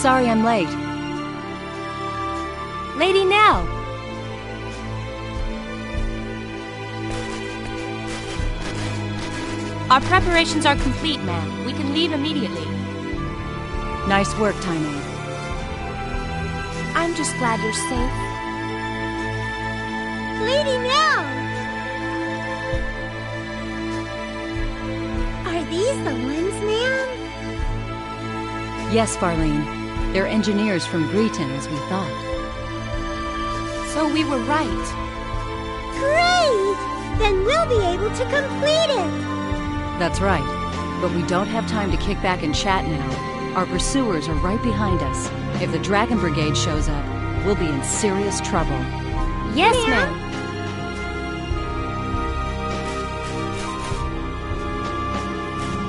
Sorry I'm late. Lady Nell! Our preparations are complete, ma'am. We can leave immediately. Nice work, Tiny. I'm just glad you're safe. Lady Nell! Are these the ones, ma'am? Yes, Farlene. They're engineers from Greeton, as we thought. So we were right. Great! Then we'll be able to complete it! That's right. But we don't have time to kick back and chat now. Our pursuers are right behind us. If the Dragon Brigade shows up, we'll be in serious trouble. Yes, ma'am.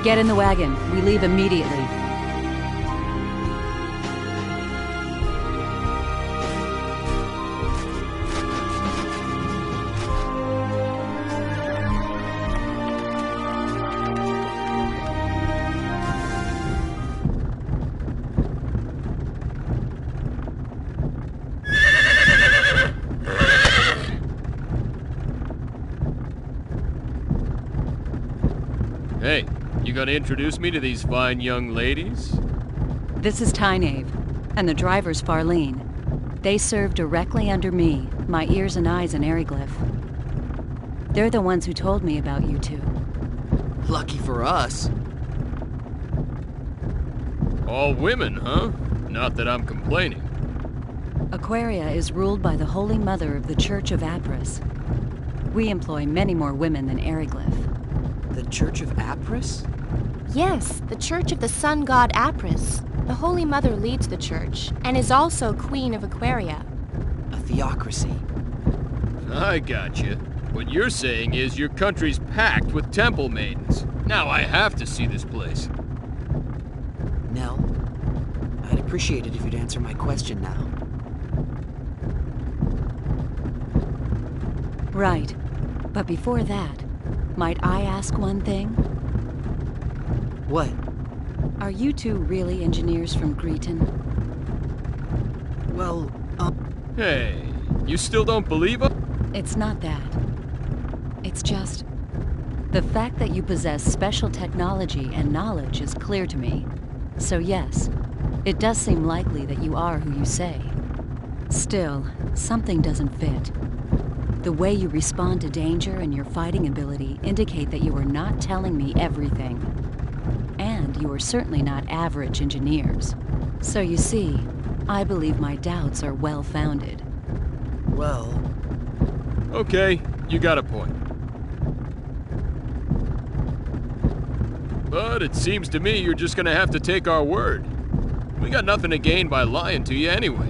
Get in the wagon. We leave immediately. Hey, you gonna introduce me to these fine young ladies? This is TiLL, and the driver's Farlene. They serve directly under me, my ears and eyes in Eriglyph. They're the ones who told me about you two. Lucky for us. All women, huh? Not that I'm complaining. Aquaria is ruled by the Holy Mother of the Church of Apris. We employ many more women than Eriglyph. The Church of Apris? Yes, the Church of the Sun God Apris. The Holy Mother leads the church, and is also Queen of Aquaria. A theocracy. I gotcha. What you're saying is your country's packed with temple maidens. Now I have to see this place. Nell, I'd appreciate it if you'd answer my question now. Right. But before that, might I ask one thing? What? Are you two really engineers from Greeton? Well, Hey, you still don't believe us? It's not that. It's just... the fact that you possess special technology and knowledge is clear to me. So yes, it does seem likely that you are who you say. Still, something doesn't fit. The way you respond to danger and your fighting ability indicate that you are not telling me everything. And you are certainly not average engineers. So you see, I believe my doubts are well-founded. well... Okay, you got a point. But it seems to me you're just gonna have to take our word. We got nothing to gain by lying to you anyway.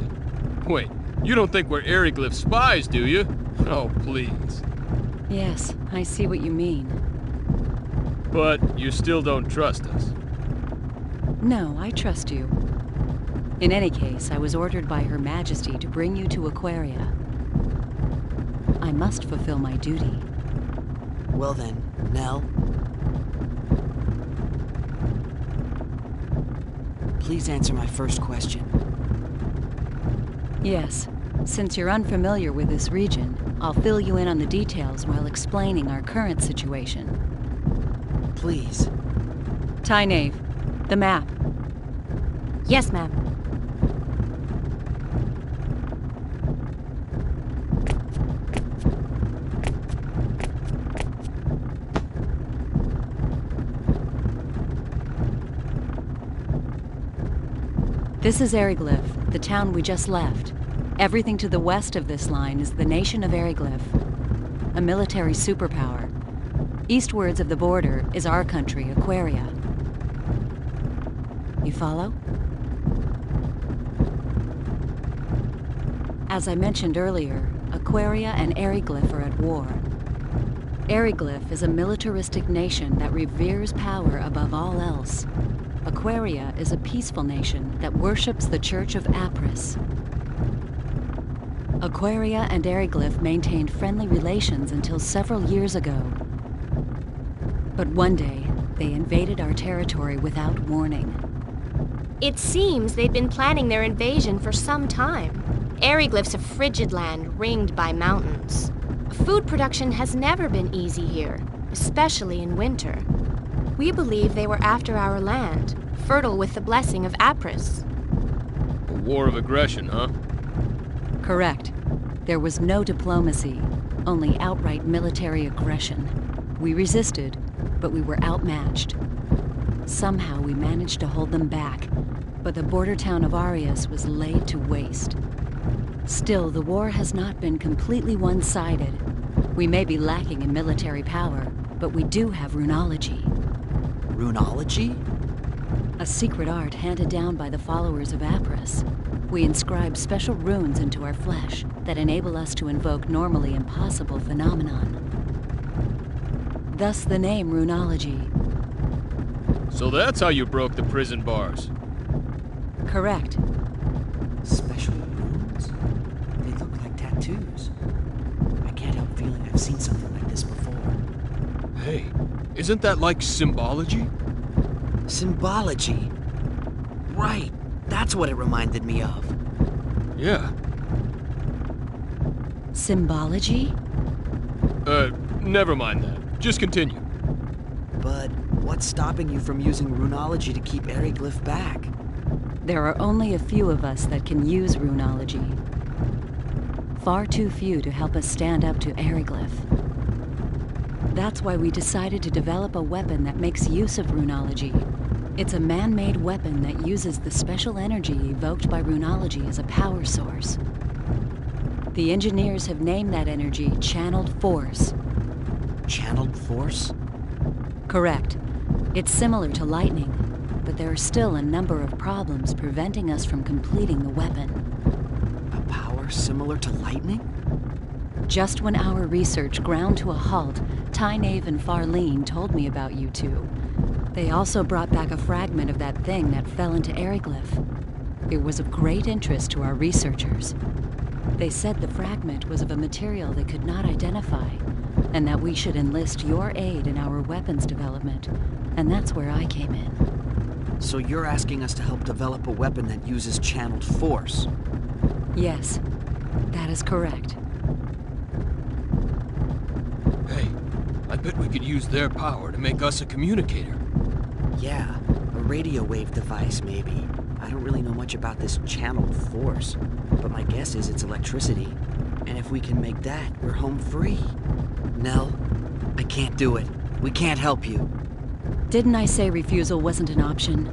Wait, you don't think we're Eriglyph spies, do you? Oh, please. Yes, I see what you mean. But you still don't trust us. No, I trust you. In any case, I was ordered by Her Majesty to bring you to Aquaria. I must fulfill my duty. Well then, Nell. Please answer my first question. Yes, since you're unfamiliar with this region, I'll fill you in on the details while explaining our current situation. Please. TiLL, the map. Yes, ma'am. This is Eriglyph, the town we just left. Everything to the west of this line is the nation of Eriglyph, a military superpower. Eastwards of the border is our country, Aquaria. You follow? As I mentioned earlier, Aquaria and Eriglyph are at war. Eriglyph is a militaristic nation that reveres power above all else. Aquaria is a peaceful nation that worships the Church of Apris. Aquaria and Eriglyph maintained friendly relations until several years ago. But one day, they invaded our territory without warning. It seems they'd been planning their invasion for some time. Eriglyph's a frigid land ringed by mountains. Food production has never been easy here, especially in winter. We believe they were after our land, fertile with the blessing of Apris. A war of aggression, huh? Correct. There was no diplomacy, only outright military aggression. We resisted, but we were outmatched. Somehow we managed to hold them back, but the border town of Arius was laid to waste. Still, the war has not been completely one-sided. We may be lacking in military power, but we do have runology. Runology? A secret art handed down by the followers of Apris. We inscribe special runes into our flesh that enable us to invoke normally impossible phenomenon. Thus the name runology. So that's how you broke the prison bars. Correct. Special runes? They look like tattoos. I can't help feeling I've seen something like this before. Hey, isn't that like symbology? Symbology. Right. That's what it reminded me of. Yeah. Symbology? Never mind that. Just continue. But what's stopping you from using runology to keep Eriglyph back? There are only a few of us that can use runology. Far too few to help us stand up to Eriglyph. That's why we decided to develop a weapon that makes use of runology. It's a man-made weapon that uses the special energy evoked by runology as a power source. The engineers have named that energy Channeled Force. Channeled force? Correct. It's similar to lightning, but there are still a number of problems preventing us from completing the weapon. A power similar to lightning? Just when our research ground to a halt, Tynaeve and Farlene told me about you two. They also brought back a fragment of that thing that fell into Eriglyph. It was of great interest to our researchers. They said the fragment was of a material they could not identify, and that we should enlist your aid in our weapons development, and that's where I came in. So you're asking us to help develop a weapon that uses channeled force? Yes, that is correct. Hey, I bet we could use their power to make us a communicator. Yeah, a radio wave device, maybe. I don't really know much about this channeled force, but my guess is it's electricity. And if we can make that, we're home free. Nell, I can't do it. We can't help you. Didn't I say refusal wasn't an option?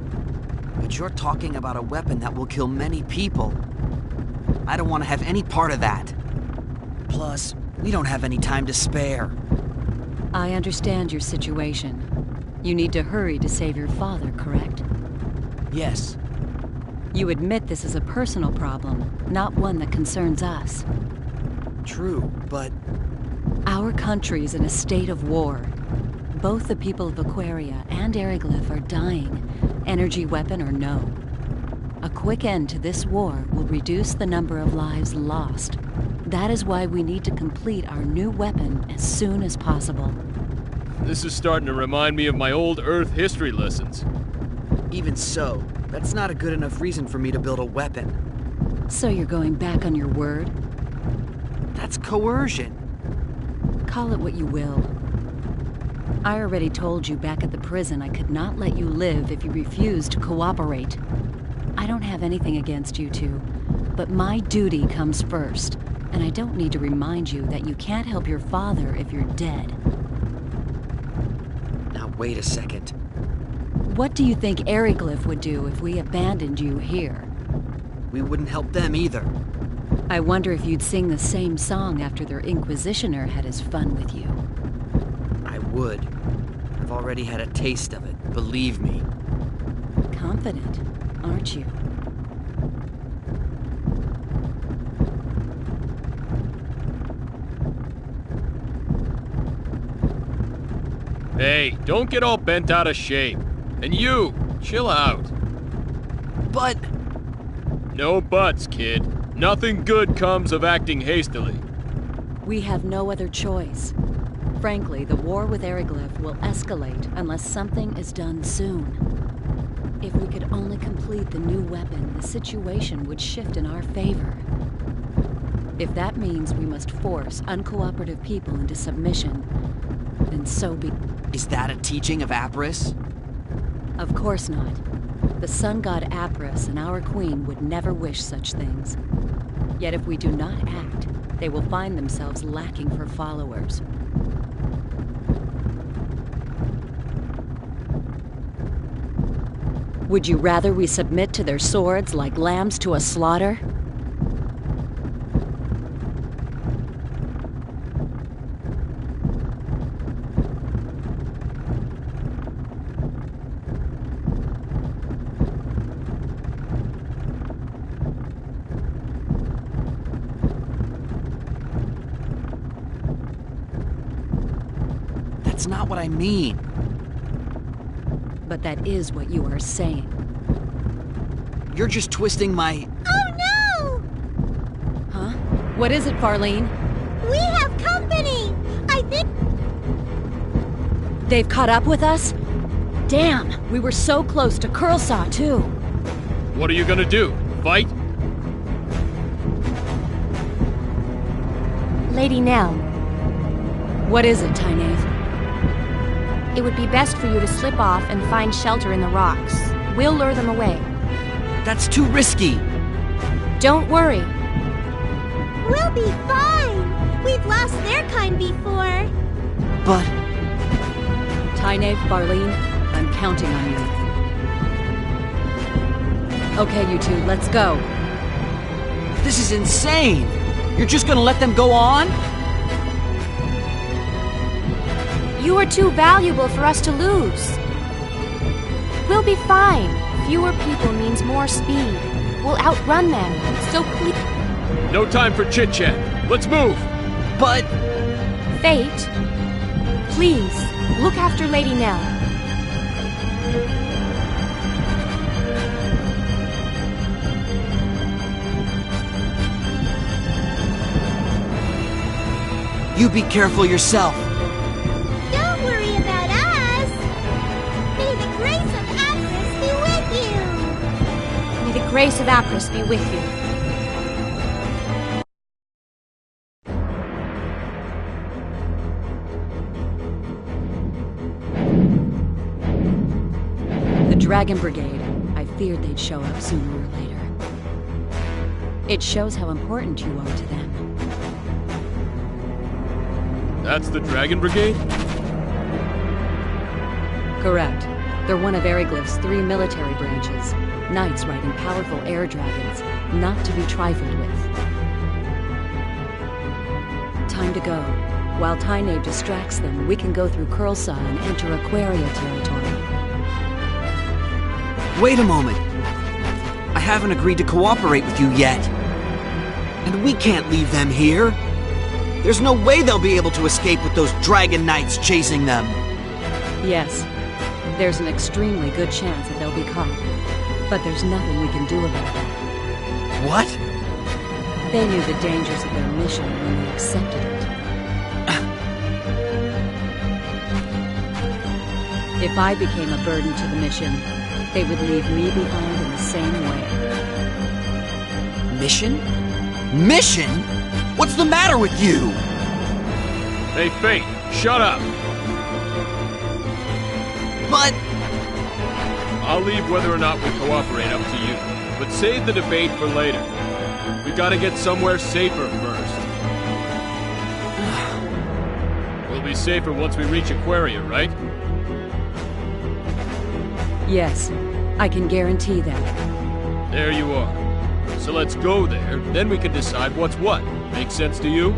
But you're talking about a weapon that will kill many people. I don't want to have any part of that. Plus, we don't have any time to spare. I understand your situation. You need to hurry to save your father, correct? Yes. You admit this is a personal problem, not one that concerns us. True, but... Our country is in a state of war. Both the people of Aquaria and Eriglyph are dying, energy weapon or no. A quick end to this war will reduce the number of lives lost. That is why we need to complete our new weapon as soon as possible. This is starting to remind me of my old Earth history lessons. Even so, that's not a good enough reason for me to build a weapon. So you're going back on your word? That's coercion. Call it what you will. I already told you back at the prison I could not let you live if you refused to cooperate. I don't have anything against you two, but my duty comes first, and I don't need to remind you that you can't help your father if you're dead. Now wait a second. What do you think Eriglyph would do if we abandoned you here? We wouldn't help them either. I wonder if you'd sing the same song after their Inquisitioner had his fun with you. I would. I've already had a taste of it, believe me. Confident, aren't you? Hey, don't get all bent out of shape. And you, chill out. But... No buts, kid. Nothing good comes of acting hastily. We have no other choice. Frankly, the war with Eriglyph will escalate unless something is done soon. If we could only complete the new weapon, the situation would shift in our favor. If that means we must force uncooperative people into submission, then so be. Is that a teaching of Apris? Of course not. The sun god Apris and our queen would never wish such things. Yet if we do not act, they will find themselves lacking for followers. Would you rather we submit to their swords like lambs to a slaughter? That's not what I mean. But that is what you are saying. You're just twisting my... Oh no! Huh? What is it, Farlene? We have company! I think... They've caught up with us? Damn, we were so close to Curlsaw, too. What are you gonna do? Fight? Lady Nell, What is it, Tynaeve? it would be best for you to slip off and find shelter in the rocks. We'll lure them away. That's too risky. Don't worry. we'll be fine! We've lost their kind before. But... Tynaeve, Farlene, I'm counting on you. Okay, you two, let's go. this is insane! You're just gonna let them go on? You are too valuable for us to lose. We'll be fine. Fewer people means more speed. We'll outrun them. So please... No time for chit-chat. Let's move! But... Fate, please, look after Lady Nell. You be careful yourself. Don't worry about us! May the grace of Apis be with you! May the grace of Apris be with you. The Dragon Brigade. I feared they'd show up sooner or later. It shows how important you are to them. That's the Dragon Brigade? Correct. They're one of Eriglyph's 3 military branches. Knights riding powerful air dragons, not to be trifled with. Time to go. While Tynaeve distracts them, we can go through Curlsaw and enter Aquaria territory. Wait a moment. I haven't agreed to cooperate with you yet. And we can't leave them here. There's no way they'll be able to escape with those dragon knights chasing them. Yes, there's an extremely good chance that they'll be caught. But there's nothing we can do about it. What? They knew the dangers of their mission when they accepted it. If I became a burden to the mission, they would leave me behind in the same way. Mission? Mission? What's the matter with you? Hey, Fate, shut up! But... I'll leave whether or not we cooperate up to you. But save the debate for later. We gotta get somewhere safer first. We'll be safer once we reach Aquaria, right? Yes, I can guarantee that. There you are. So let's go there, then we can decide what's what. Make sense to you?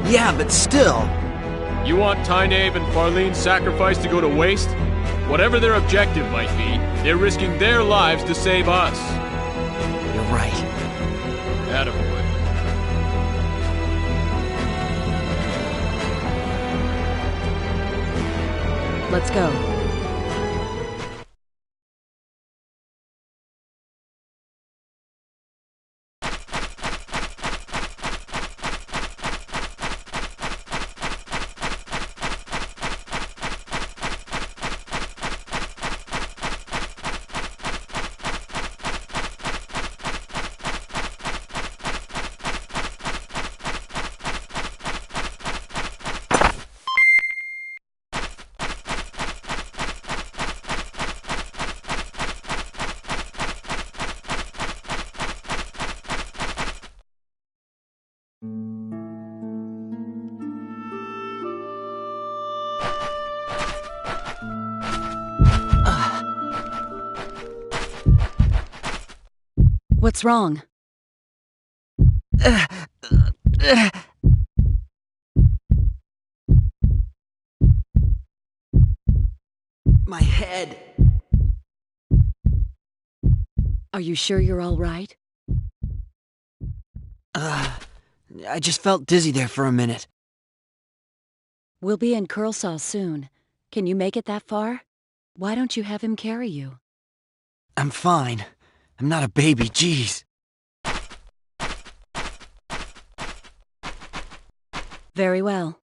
Yeah, but still... You want Tynaeve and Farlene sacrificed to go to waste? Whatever their objective might be, they're risking their lives to save us. You're right. Attaboy. Let's go. What's wrong? My head. Are you sure you're all right? I just felt dizzy there for a minute. We'll be in Curlsaw soon. Can you make it that far? Why don't you have him carry you? I'm fine. I'm not a baby, jeez. Very well.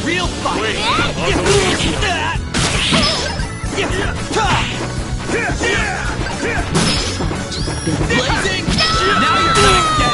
Real fight! Wait, Blazing! Now you're gonna get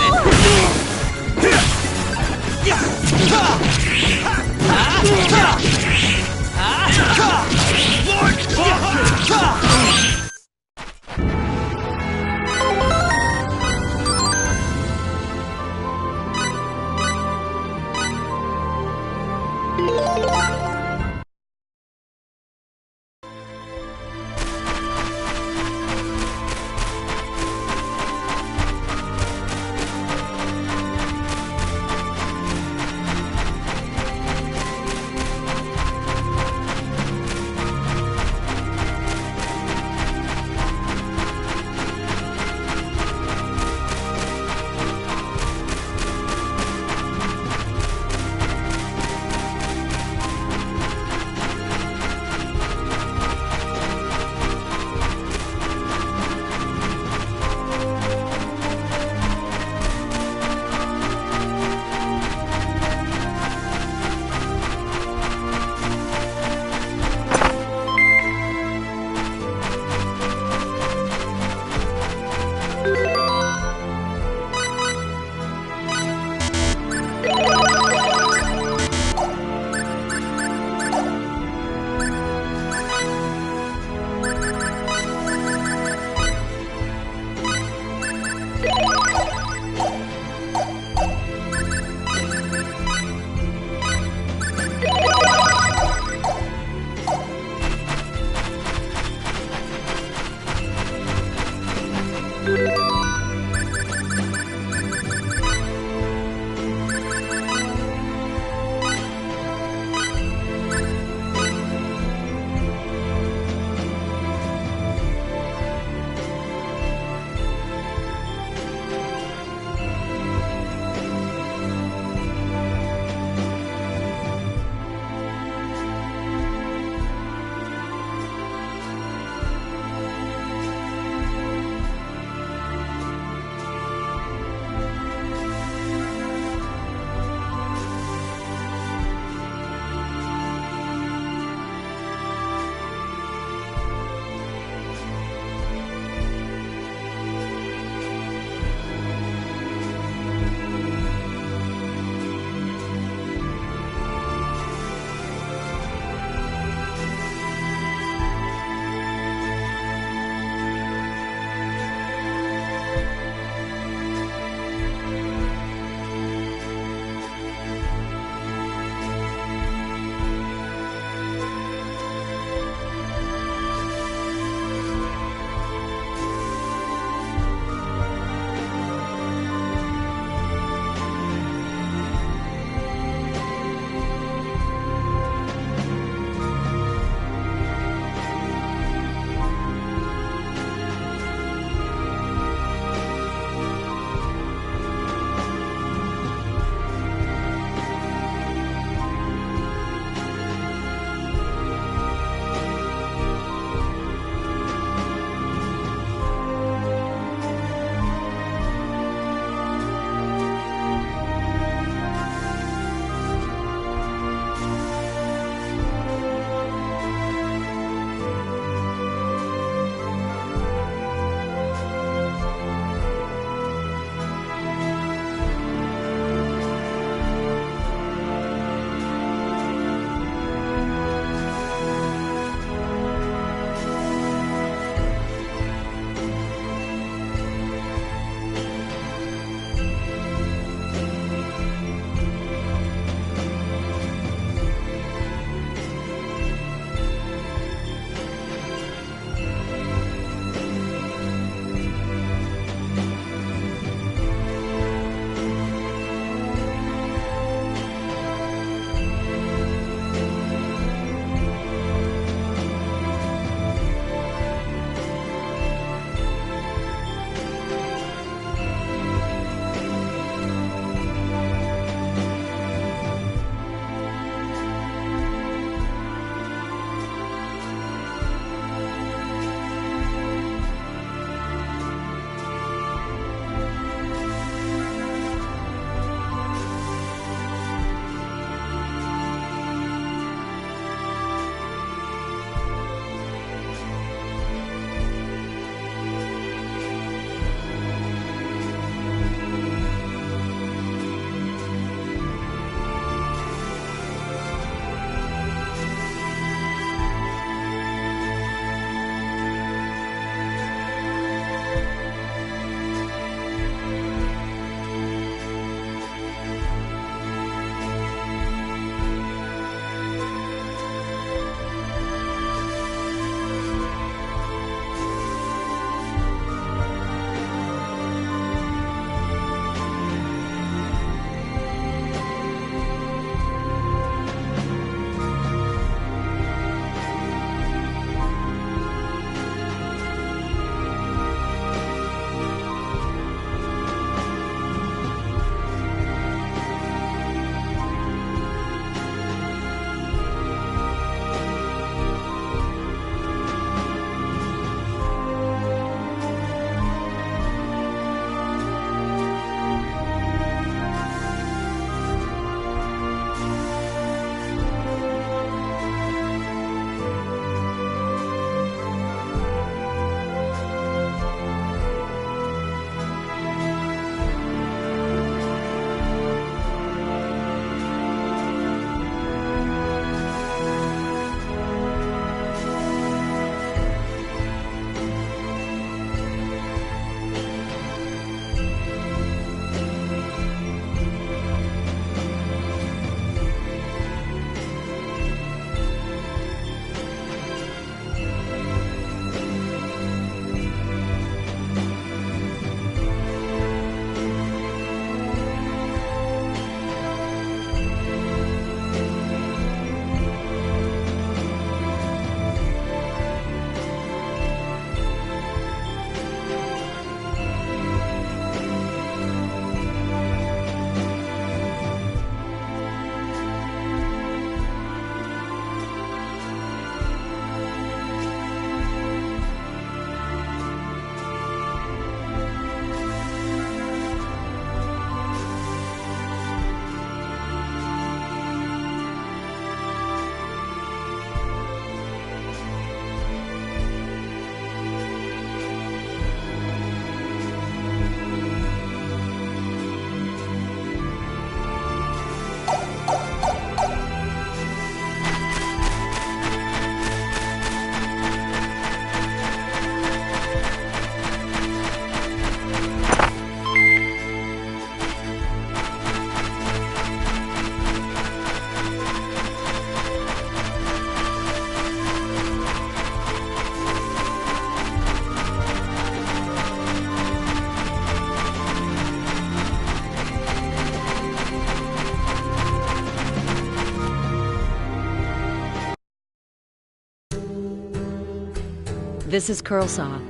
This is Curlsaw.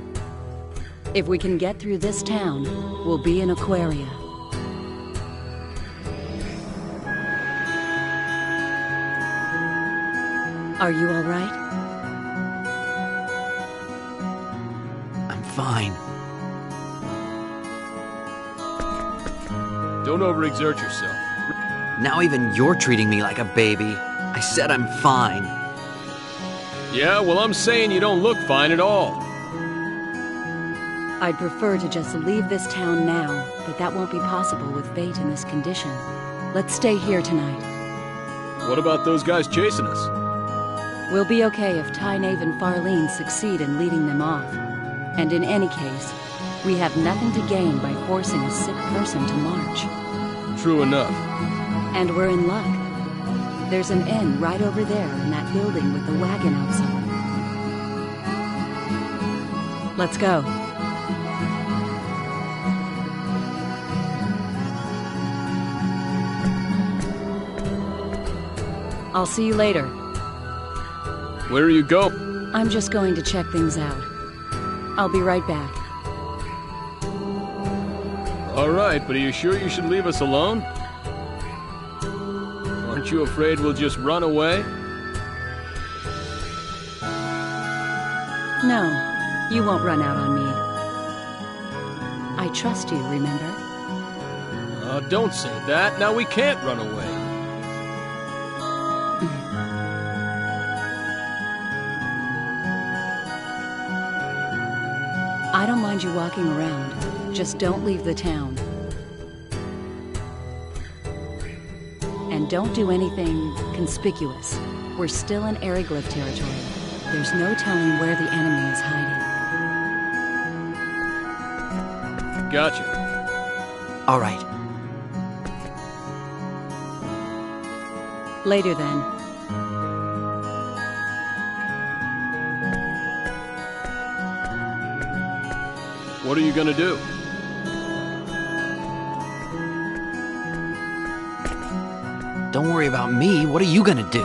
If we can get through this town, we'll be in Aquaria. Are you all right? I'm fine. Don't overexert yourself. Now even you're treating me like a baby. I said I'm fine. Yeah, well, I'm saying you don't look fine at all. I'd prefer to just leave this town now, but that won't be possible with Fate in this condition. Let's stay here tonight. What about those guys chasing us? We'll be okay if Tynav and Farlene succeed in leading them off. And in any case, we have nothing to gain by forcing a sick person to march. True enough. And we're in luck. There's an inn right over there in that building with the wagon outside. Let's go. I'll see you later. Where are you going? I'm just going to check things out. I'll be right back. All right, but are you sure you should leave us alone? Aren't you afraid we'll just run away? No, you won't run out on me. I trust you, remember? Don't say that. Now we can't run away. I don't mind you walking around. Just don't leave the town. And don't do anything conspicuous. We're still in Aryglyph territory. There's no telling where the enemy is hiding. Gotcha. All right. Later then. What are you gonna do? Don't worry about me. What are you gonna do?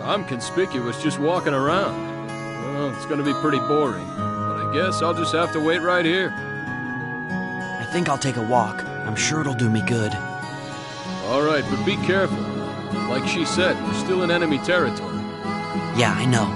I'm conspicuous just walking around. Well, it's gonna be pretty boring. But I guess I'll just have to wait right here. I think I'll take a walk. I'm sure it'll do me good. All right, but be careful. Like she said, we're still in enemy territory. Yeah, I know.